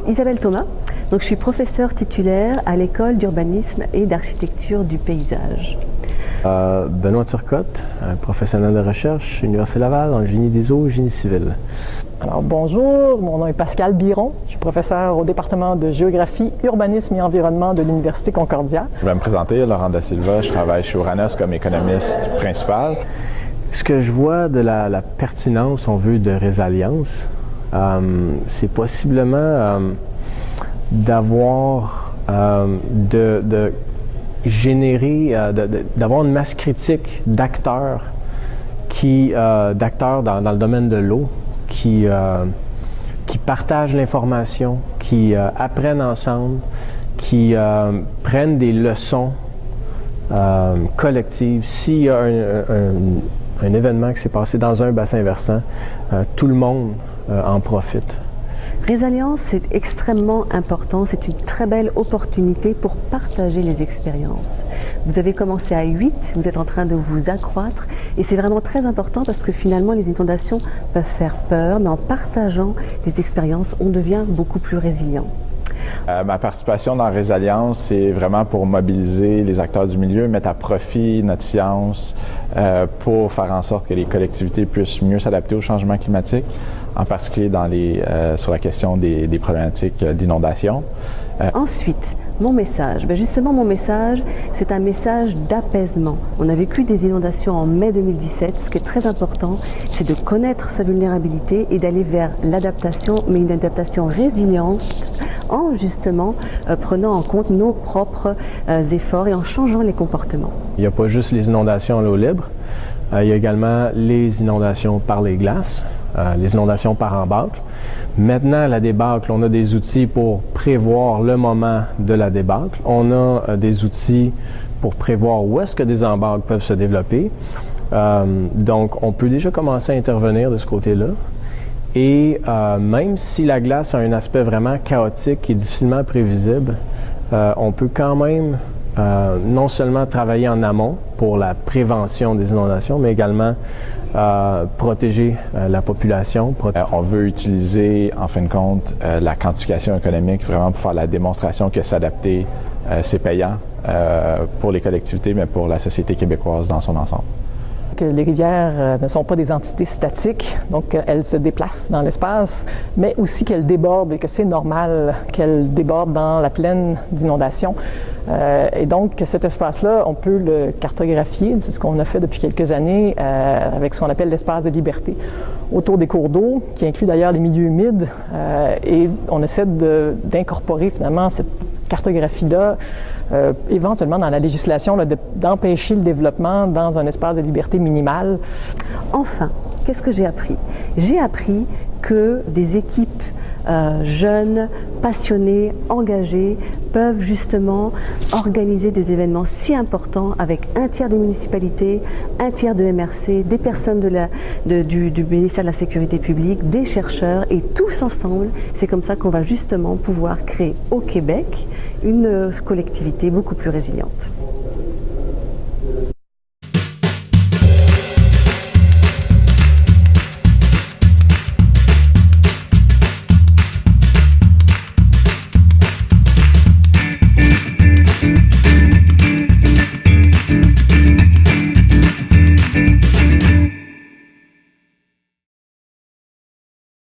Isabelle Thomas, donc je suis professeure titulaire à l'école d'urbanisme et d'architecture du paysage. Benoît Turcotte, professionnel de recherche, Université Laval, en génie des eaux, génie civil. Alors bonjour, mon nom est Pascal Biron, je suis professeur au département de géographie, urbanisme et environnement de l'Université Concordia. Je vais me présenter, Laurent Da Silva, je travaille chez Uranus comme économiste principal. Ce que je vois de la pertinence, on veut, de Résalience, c'est possiblement d'avoir, de générer, d'avoir une masse critique d'acteurs dans le domaine de l'eau qui partagent l'information, qui apprennent ensemble, qui prennent des leçons collectives. S'il y a un événement qui s'est passé dans un bassin versant, tout le monde en profite. Résalience, c'est extrêmement important, c'est une très belle opportunité pour partager les expériences. Vous avez commencé à 8, vous êtes en train de vous accroître et c'est vraiment très important parce que finalement les inondations peuvent faire peur, mais en partageant les expériences, on devient beaucoup plus résilient. Ma participation dans Résalience, c'est vraiment pour mobiliser les acteurs du milieu, mettre à profit notre science pour faire en sorte que les collectivités puissent mieux s'adapter au changement climatique, en particulier sur la question des problématiques d'inondation. Ensuite, mon message, justement mon message, c'est un message d'apaisement. On a vécu des inondations en mai 2017. Ce qui est très important, c'est de connaître sa vulnérabilité et d'aller vers l'adaptation, mais une adaptation résiliente, en justement prenant en compte nos propres efforts et en changeant les comportements. Il n'y a pas juste les inondations à l'eau libre, il y a également les inondations par les glaces, les inondations par embâcle. Maintenant, la débâcle, on a des outils pour prévoir le moment de la débâcle. On a des outils pour prévoir où est-ce que des embâcles peuvent se développer. Donc, on peut déjà commencer à intervenir de ce côté-là. Et même si la glace a un aspect vraiment chaotique et difficilement prévisible, on peut quand même non seulement travailler en amont pour la prévention des inondations, mais également protéger la population. On veut utiliser, en fin de compte, la quantification économique vraiment pour faire la démonstration que s'adapter, c'est payant pour les collectivités, mais pour la société québécoise dans son ensemble. Que les rivières ne sont pas des entités statiques, donc elles se déplacent dans l'espace, mais aussi qu'elles débordent et que c'est normal qu'elles débordent dans la plaine d'inondation. Et donc cet espace-là, on peut le cartographier, c'est ce qu'on a fait depuis quelques années avec ce qu'on appelle l'espace de liberté autour des cours d'eau, qui inclut d'ailleurs les milieux humides, et on essaie d'incorporer finalement cette cartographie-là, éventuellement dans la législation, d'empêcher le développement dans un espace de liberté minimal. Enfin, qu'est-ce que j'ai appris? J'ai appris que des équipes jeunes, passionnés, engagés, peuvent justement organiser des événements si importants avec un tiers des municipalités, un tiers de MRC, des personnes du ministère de la Sécurité publique, des chercheurs et tous ensemble, c'est comme ça qu'on va justement pouvoir créer au Québec une collectivité beaucoup plus résiliente.